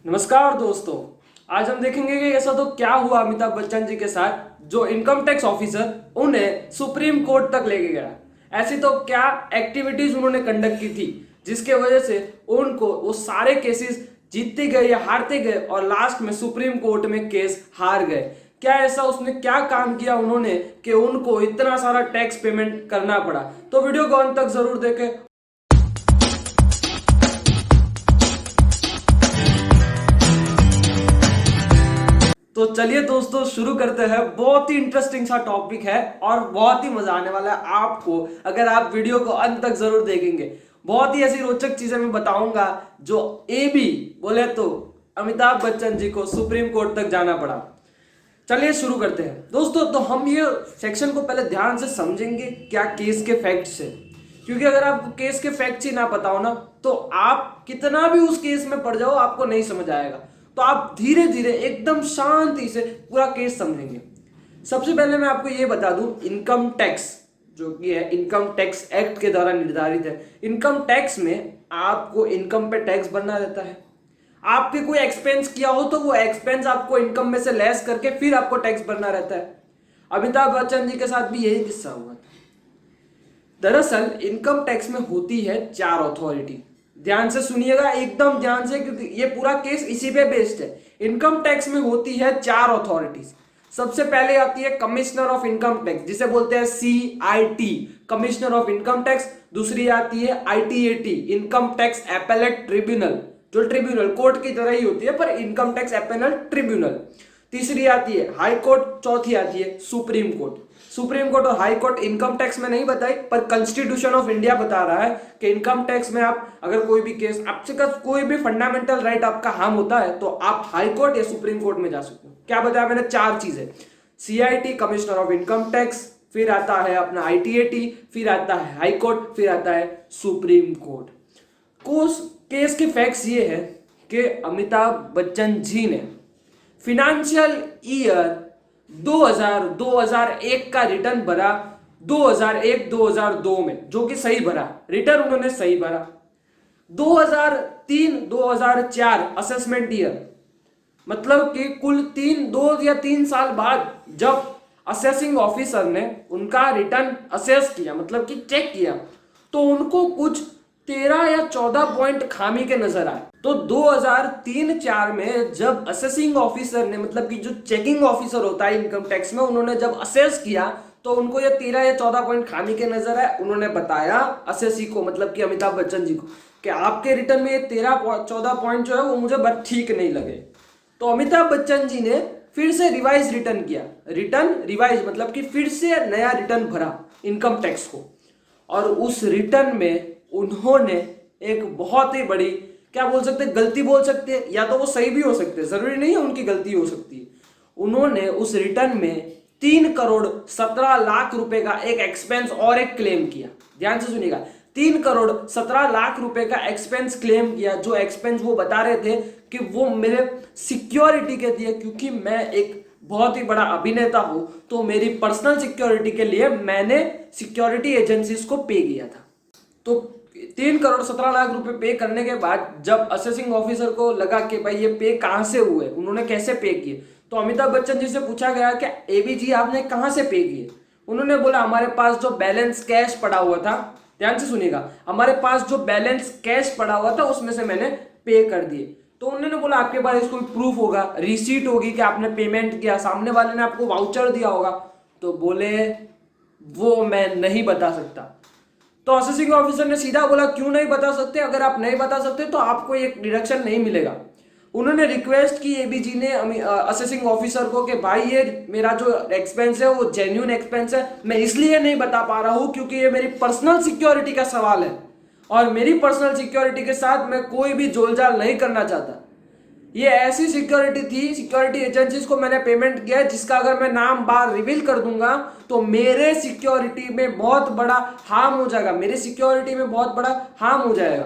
नमस्कार दोस्तों। आज हम देखेंगे कि ऐसा तो क्या हुआ अमिताभ बच्चन जी के साथ जो इनकम टैक्स ऑफिसर उन्हें सुप्रीम कोर्ट तक लेके गया। ऐसी तो क्या एक्टिविटीज उन्होंने कंडक्ट की थी जिसके वजह से उनको वो सारे केसेस जीतते गए या हारते गए और लास्ट में सुप्रीम कोर्ट में केस हार गए। क्या ऐसा उसने क्या काम किया उन्होंने कि उनको इतना सारा टैक्स पेमेंट करना पड़ा? तो वीडियो को अंत तक जरूर देखें। तो चलिए दोस्तों शुरू करते हैं। बहुत ही इंटरेस्टिंग सा टॉपिक है और बहुत ही मजा आने वाला है आपको अगर आप वीडियो को अंत तक जरूर देखेंगे। बहुत ही ऐसी रोचक चीजें मैं बताऊंगा जो ए बी बोले तो अमिताभ बच्चन जी को सुप्रीम कोर्ट तक जाना पड़ा। चलिए शुरू करते हैं दोस्तों। तो हम ये सेक्शन को पहले ध्यान से समझेंगे क्या केस के फैक्ट्स है, क्योंकि अगर आपको केस के फैक्ट्स ही ना पता हो ना तो आप कितना भी उस केस में पड़ जाओ आपको नहीं समझ आएगा। तो आप धीरे धीरे एकदम शांति से पूरा केस समझेंगे। सबसे पहले मैं आपको ये बता दूं, इनकम टैक्स जो कि है इनकम टैक्स एक्ट के द्वारा निर्धारित है। इनकम टैक्स में आपको इनकम पे टैक्स भरना रहता है। आपके कोई एक्सपेंस किया हो तो वो एक्सपेंस आपको इनकम में से लेस करके फिर आपको टैक्स भरना रहता है। अमिताभ बच्चन जी के साथ भी यही किस्सा हुआ था। दरअसल इनकम टैक्स में होती है 4 अथॉरिटी। ध्यान से सुनिएगा, एकदम ध्यान से, क्योंकि ये पूरा केस इसी पे बेस्ड है। इनकम टैक्स में होती है 4 अथॉरिटीज। सबसे पहले आती है कमिश्नर ऑफ इनकम टैक्स, जिसे बोलते हैं CIT, commissioner of income tax. दूसरी आती है ITAT, income tax appellate tribunal, जो ट्रिब्यूनल कोर्ट की तरह ही होती है पर इनकम टैक्स एपेलेट ट्रिब्यूनल। तीसरी आती है हाई कोर्ट। चौथी आती है सुप्रीम कोर्ट। सुप्रीम कोर्ट और हाई कोर्ट इनकम टैक्स में नहीं बताई, पर कॉन्स्टिट्यूशन ऑफ इंडिया बता रहा है कि इनकम टैक्स में आप अगर कोई भी केस आपसे कोई भी फंडामेंटल राइट आपका हार्म होता है तो आप हाई कोर्ट या सुप्रीम कोर्ट में जा सकते हो। क्या बताया मैंने? 4 चीजें। CIT commissioner of income tax, फिर आता है अपना ITAT, फिर आता है हाई कोर्ट, फिर आता है सुप्रीम कोर्ट। केस के फैक्ट्स ये है कि अमिताभ बच्चन जी ने फिनेंशियल ईयर 2001 का रिटर्न भरा 2001-2002 में, जो कि सही भरा। रिटर्न उन्होंने सही भरा। 2003-2004 असेसमेंट ईयर, मतलब कि कुल 2 या 3 साल बाद जब असेसिंग ऑफिसर ने उनका रिटर्न असेस किया, मतलब कि चेक किया, तो उनको कुछ 13 या 14 पॉइंट खामी के नजर आए। तो 2003-04 में जब असेसिंग ऑफिसर ने, मतलब कि जो चेकिंग ऑफिसर होता है इनकम टैक्स में, उन्होंने जब असेस किया तो उनको ये 13 या 14 पॉइंट खामी के नजर आए। उन्होंने बताया असेसी को, मतलब कि अमिताभ बच्चन जी को, कि आपके रिटर्न में ये 13-14 पॉइंट जो है वो मुझे बस ठीक नहीं लगे। तो अमिताभ बच्चन जी ने फिर से रिवाइज रिटर्न किया। रिटर्न रिवाइज मतलब कि फिर से नया रिटर्न भरा इनकम टैक्स को, और उस रिटर्न में उन्होंने एक बहुत ही बड़ी, क्या बोल सकते हैं, गलती बोल सकते हैं, या तो वो सही भी हो सकते हैं, जरूरी नहीं है उनकी गलती हो सकती है। उन्होंने उस रिटर्न में 3 करोड़ 17 लाख रुपए का एक एक्सपेंस और एक क्लेम किया। ध्यान से सुनिएगा, 3 करोड़ 17 लाख रुपए का एक्सपेंस क्लेम किया। जो एक्सपेंस वो बता रहे थे कि वो मेरे सिक्योरिटी के लिए, क्योंकि मैं एक बहुत ही बड़ा अभिनेता हूं तो मेरी पर्सनल सिक्योरिटी के लिए मैंने सिक्योरिटी एजेंसीज को पे किया था। तो 3 करोड़ 17 लाख रुपए पे करने के बाद जब असेसिंग ऑफिसर को लगा कि भाई ये पे कहां से हुए, उन्होंने कैसे पे किए, तो अमिताभ बच्चन जी से पूछा गया कि एबी जी आपने कहां से पे किए। उन्होंने बोला हमारे पास जो बैलेंस कैश पड़ा हुआ था, ध्यान से सुनिएगा, हमारे पास जो बैलेंस कैश पड़ा हुआ था उसमें से मैंने पे कर दिए। तो उन्होंने बोला आपके पास कोई प्रूफ होगा, रिसीट होगी कि आपने पेमेंट किया, सामने वाले ने आपको वाउचर दिया होगा। तो बोले वो मैं नहीं बता सकता। तो असेसिंग ऑफिसर ने सीधा बोला क्यों नहीं बता सकते? अगर आप नहीं बता सकते तो आपको एक डिडक्शन नहीं मिलेगा। उन्होंने रिक्वेस्ट की एबी जी ने असेसिंग ऑफिसर को कि भाई ये मेरा जो एक्सपेंस है वो जेन्युइन एक्सपेंस है, मैं इसलिए नहीं बता पा रहा हूं क्योंकि ये मेरी पर्सनल सिक्योरिटी का सवाल है और मेरी पर्सनल सिक्योरिटी के साथ मैं कोई भी जोलजाल नहीं करना चाहता। ये ऐसी सिक्योरिटी थी, सिक्योरिटी एजेंसीज को मैंने पेमेंट किया है जिसका अगर मैं नाम बार रिवील कर दूंगा तो मेरे सिक्योरिटी में बहुत बड़ा हार्म हो जाएगा, मेरे सिक्योरिटी में बहुत बड़ा हार्म हो जाएगा।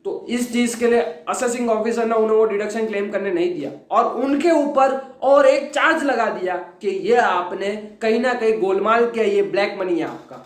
तो इस चीज के लिए असेसिंग ऑफिसर ने उन्हें वो डिडक्शन क्लेम करने नहीं दिया और उनके ऊपर और एक चार्ज लगा दिया कि ये आपने कहीं ना कहीं गोलमाल किया, ये ब्लैक मनी है आपका।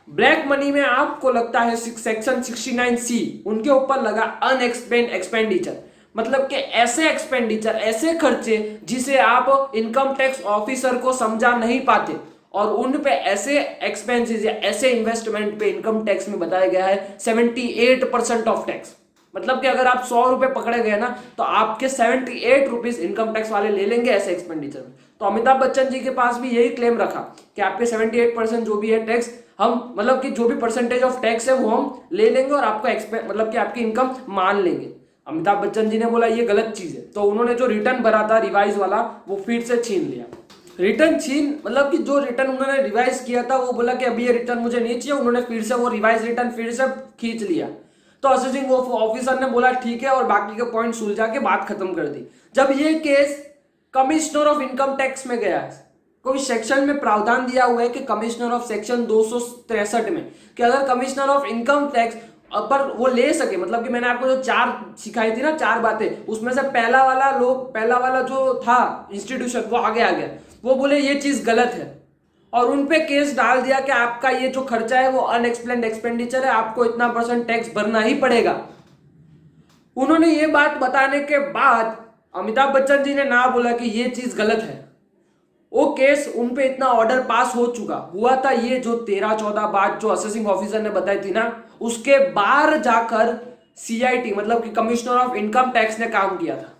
ब्लैक मनी में आपको लगता है सेक्शन 69C, उनके ऊपर लगा अनएक्सप्लेन्ड एक्सपेंडिचर, मतलब कि ऐसे एक्सपेंडिचर, ऐसे खर्चे जिसे आप इनकम टैक्स ऑफिसर को समझा नहीं पाते, और उन पे ऐसे एक्सपेंसेस या ऐसे इन्वेस्टमेंट पे इनकम टैक्स में बताया गया है 78% ऑफ टैक्स। मतलब कि अगर आप 100 रुपए पकड़े गए ना, तो आपके 78 रुपीज इनकम टैक्स वाले ले लेंगे ऐसे एक्सपेंडिचर में। तो अमिताभ बच्चन जी के पास भी यही क्लेम रखा कि आपके 78% जो भी है टैक्स, हम मतलब कि जो भी परसेंटेज ऑफ टैक्स है वो हम ले लेंगे और आपको मतलब कि आपकी इनकम मान लेंगे। अमिताभ बच्चन जी ने बोला ये गलत चीज है, तो उन्होंने जो रिटर्न भरा था रिवाइज वाला वो फिर से छीन लिया। रिटर्न छीन मतलब कि जो रिटर्न उन्होंने रिवाइज किया था वो बोला कि अभी ये रिटर्न मुझे नहीं चाहिए, उन्होंने फिर से वो रिवाइज रिटर्न फिर से खींच लिया। तो असेसिंग ऑफिसर ने बोला ठीक है, और बाकी के पॉइंट सुलझा के बात खत्म कर दी। जब ये case commissioner of income tax में गया, कोई सेक्शन में प्रावधान दिया हुआ है कि कमिश्नर ऑफ सेक्शन 263 में कि अगर कमिश्नर ऑफ इनकम टैक्स पर वो ले सके, मतलब कि मैंने आपको जो 4 सिखाई थी ना 4 बातें, उसमें से पहला वाला जो था इंस्टीट्यूशन वो आगे आ गया, वो बोले ये चीज गलत है और उन पे केस डाल दिया कि आपका ये जो खर्चा है वो अनएक्सप्लेन्ड एक्सपेंडिचर है, आपको इतना % टैक्स भरना ही पड़ेगा। उन्होंने ये बात बताने के बाद अमिताभ बच्चन जी ने ना बोला कि ये चीज गलत है, वो केस उन पे इतना ऑर्डर पास हो चुका हुआ था। ये जो 13-14 बात जो असेसिंग ऑफिसर ने बताई थी ना, उसके बाहर जाकर सीआईटी मतलब कि कमिश्नर ऑफ इनकम टैक्स ने काम किया था।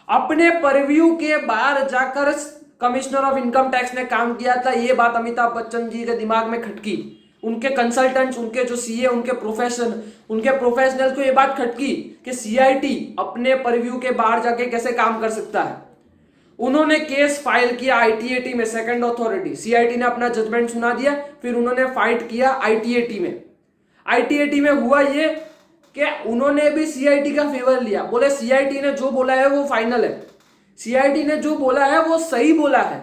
अपने परव्यू के बाहर जाकर कमिश्नर ऑफ इनकम टैक्स ने काम किया था। ये बात अमिताभ बच्चन जी के दिमाग में खटकी, उनके कंसल्टेंट्स, उनके जो सीए, उनके प्रोफेशनल को ये बात खटकी कि सीआईटी अपने परव्यू के बाहर जाके कैसे काम कर सकता है। उन्होंने केस फाइल किया आईटीएटी में, सेकंड अथॉरिटी। सीआईटी ने अपना जजमेंट सुना दिया, फिर उन्होंने फाइट किया आईटीएटी में। आईटीएटी में हुआ ये कि उन्होंने भी सीआईटी का फेवर लिया, बोले सीआईटी ने जो बोला है वो फाइनल है, सीआईटी ने जो बोला है वो सही बोला है।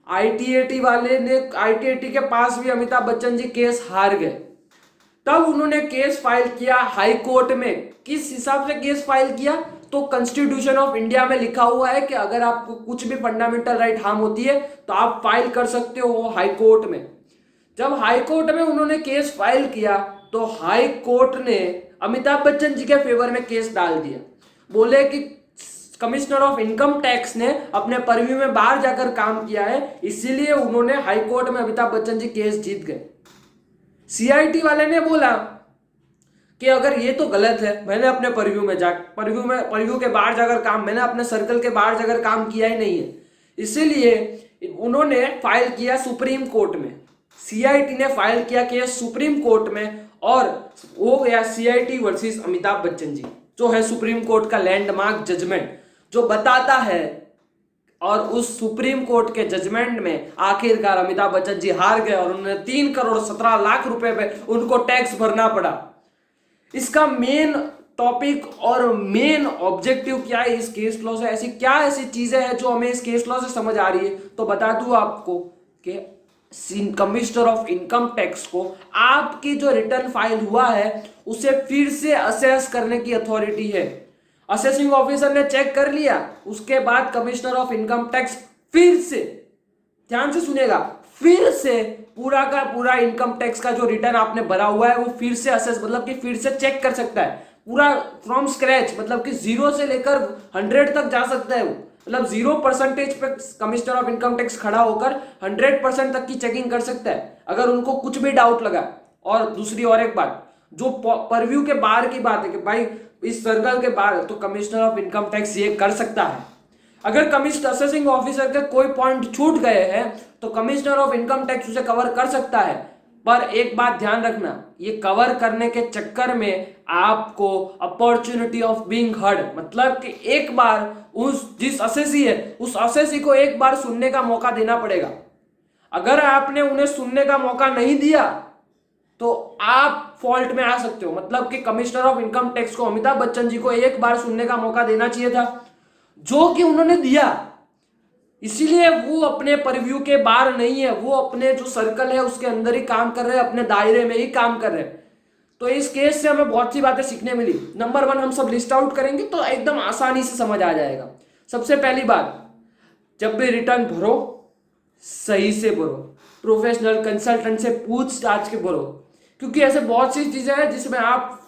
आईटीएटी वाले ने, आईटीएटी के पास भी अमिताभ बच्चन जी केस हार गए। तब उन्होंने केस फाइल किया हाई कोर्ट में। किस हिसाब से केस फाइल किया, तो कॉन्स्टिट्यूशन ऑफ इंडिया में लिखा हुआ है कि अगर आपको कुछ भी फंडामेंटल राइट हार्म होती है तो आप फाइल कर सकते हो हाई कोर्ट में। जब हाई कोर्ट में उन्होंने केस फाइल किया तो हाई कोर्ट ने अमिताभ बच्चन जी के फेवर में केस डाल दिया। बोले कि कमिश्नर ऑफ इनकम टैक्स ने अपने परव्यू में बाहर जाकर काम किया है, इसीलिए उन्होंने हाई कोर्ट में अमिताभ बच्चन जी केस जीत गए। सीआईटी वाले ने बोला कि अगर ये तो गलत है, मैंने अपने परव्यू के बाहर जाकर काम, मैंने अपने सर्कल के बाहर जाकर काम किया ही नहीं है, इसीलिए उन्होंने फाइल किया सुप्रीम कोर्ट में। सीआईटी ने फाइल किया केस सुप्रीम कोर्ट में और हो गया सीआईटी वर्सेस अमिताभ बच्चन जी, जो है सुप्रीम कोर्ट का लैंडमार्क जजमेंट जो बताता है। और उस सुप्रीम कोर्ट के जजमेंट में आखिरकार अमिताभ बच्चन जी हार गए और उन्होंने 3,17,00,000 रुपए पे उनको टैक्स भरना पड़ा। इसका मेन टॉपिक और मेन ऑब्जेक्टिव क्या है इस केस लॉ से, ऐसी चीजें हैं जो हमें इस केस लॉ से समझ आ रही है, तो बता दूं आपको कि कमिश्नर ऑफ इनकम टैक्स को आपकी जो रिटर्न फाइल हुआ है उसे फिर से असेस करने की अथॉरिटी है। असेसिंग ऑफिसर ने चेक कर लिया, उसके बाद कमिश्नर ऑफ इनकम टैक्स फिर से, ध्यान से सुनेगा, फिर से पूरा का पूरा इनकम टैक्स का जो रिटर्न आपने भरा हुआ है वो फिर से असेस मतलब कि फिर से चेक कर सकता है, पूरा फ्रॉम स्क्रैच, मतलब कि 0 से लेकर 100 तक जा सकता है वो। मतलब 0% पे कमिश्नर ऑफ इनकम टैक्स खड़ा होकर 100% तक की चेकिंग कर सकता है अगर उनको कुछ भी डाउट लगा। और दूसरी और एक बात, जो परव्यू के बाहर की बात है कि भाई इस सर्कल के बाहर, तो कमिश्नर ऑफ इनकम टैक्स ये कर सकता है। अगर कमिश्नर असेसिंग ऑफिसर के कोई पॉइंट छूट गए हैं तो कमिश्नर ऑफ इनकम टैक्स उसे कवर कर सकता है, पर एक बात ध्यान रखना, ये कवर करने के चक्कर में आपको अपॉर्चुनिटी ऑफ बीइंग हर्ड, मतलब कि एक बार जिस असेसी है उस असेसी को एक बार सुनने का मौका देना पड़ेगा। अगर आपने उन्हें सुनने का मौका नहीं दिया तो आप फॉल्ट में आ सकते हो। मतलब कि कमिश्नर ऑफ इनकम टैक्स को अमिताभ बच्चन जी को एक बार सुनने का मौका देना चाहिए था, जो कि उन्होंने दिया। इसीलिए वो अपने परव्यू के बाहर नहीं है, वो अपने जो सर्कल है उसके अंदर ही काम कर रहे हैं, अपने दायरे में ही काम कर रहे हैं। तो इस केस से हमें बहुत सी बातें सीखने मिली। नंबर 1 हम सब लिस्ट आउट करेंगे तो एकदम आसानी से समझ आ जाएगा। सबसे पहली बात, जब भी रिटर्न भरो सही से भरो, प्रोफेशनल कंसल्टेंट से पूछताछ के भरो, क्योंकि ऐसे बहुत सी चीजें हैं जिसमें आप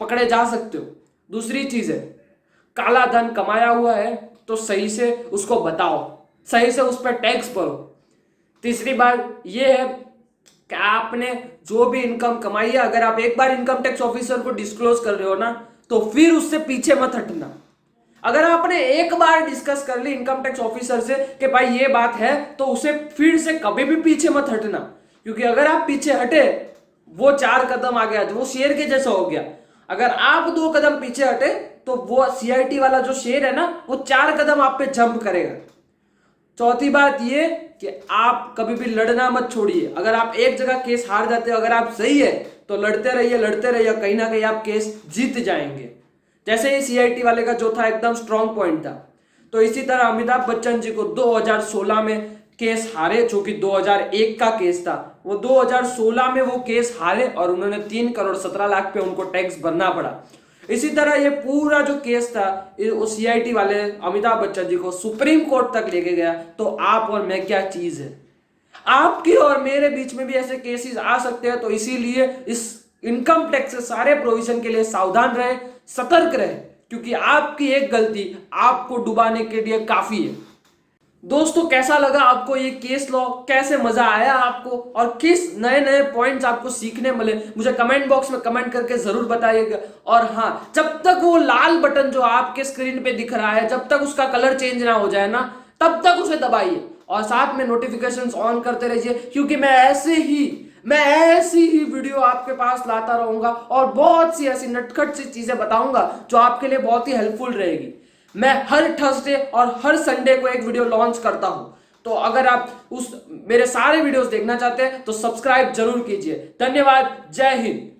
पकड़े जा सकते हो। दूसरी चीज है काला धन कमाया हुआ है तो सही से उसको बताओ, सही से उस पर टैक्स भरो। तीसरी बात ये है कि आपने जो भी इनकम कमाई है, अगर आप एक बार इनकम टैक्स ऑफिसर को डिस्क्लोज कर रहे हो ना, तो फिर उससे पीछे मत हटना। अगर आपने एक बार डिस्कस कर ली इनकम टैक्स ऑफिसर से कि भाई ये बात है, तो उसे फिर से कभी भी पीछे मत हटना, क्योंकि अगर आप पीछे हटे, वो 4 कदम आ गया, वो शेर के जैसा हो गया। अगर आप 2 कदम पीछे हटे तो वो सीआईटी वाला जो शेर है ना, वो 4 कदम आप पे जंप करेगा। चौथी बात ये कि आप कभी भी लड़ना मत छोड़िए। अगर आप एक जगह केस हार जाते हो, अगर आप सही है तो लड़ते रहिए, कहीं ना कहीं आप केस जीत जाएंगे। जैसे ही सीआईटी वाले का जो था एकदम स्ट्रॉन्ग पॉइंट था, तो इसी तरह अमिताभ बच्चन जी को 2016 में केस हारे, जो कि 2001 का केस था, वो 2016 में वो केस हारे और उन्होंने 3 करोड़ 17 लाख पे उनको टैक्स भरना पड़ा। इसी तरह ये पूरा जो केस था, वो सीआईटी वाले अमिताभ बच्चन जी को सुप्रीम कोर्ट तक लेके गया। तो आप और मैं क्या चीज है? आपके और मेरे बीच में भी ऐसे केसेस आ सकते हैं। तो इसीलिए इस इनकम टैक्स के सारे प्रोविजन के लिए सावधान रहे, सतर्क रहे, क्योंकि आपकी एक गलती आपको डुबाने के लिए काफी है। दोस्तों, कैसा लगा आपको ये केस लॉ? कैसे मजा आया आपको? और किस नए नए पॉइंट्स आपको सीखने मिले, मुझे कमेंट बॉक्स में कमेंट करके जरूर बताइएगा। और हाँ, जब तक वो लाल बटन जो आपके स्क्रीन पे दिख रहा है, जब तक उसका कलर चेंज ना हो जाए ना, तब तक उसे दबाइए और साथ में नोटिफिकेशंस ऑन करते रहिए, क्योंकि मैं ऐसी ही वीडियो आपके पास लाता रहूंगा और बहुत सी ऐसी नटखट सी चीजें बताऊंगा जो आपके लिए बहुत ही हेल्पफुल रहेगी। मैं हर थर्सडे और हर संडे को एक वीडियो लॉन्च करता हूं, तो अगर आप मेरे सारे वीडियोस देखना चाहते हैं तो सब्सक्राइब जरूर कीजिए। धन्यवाद। जय हिंद।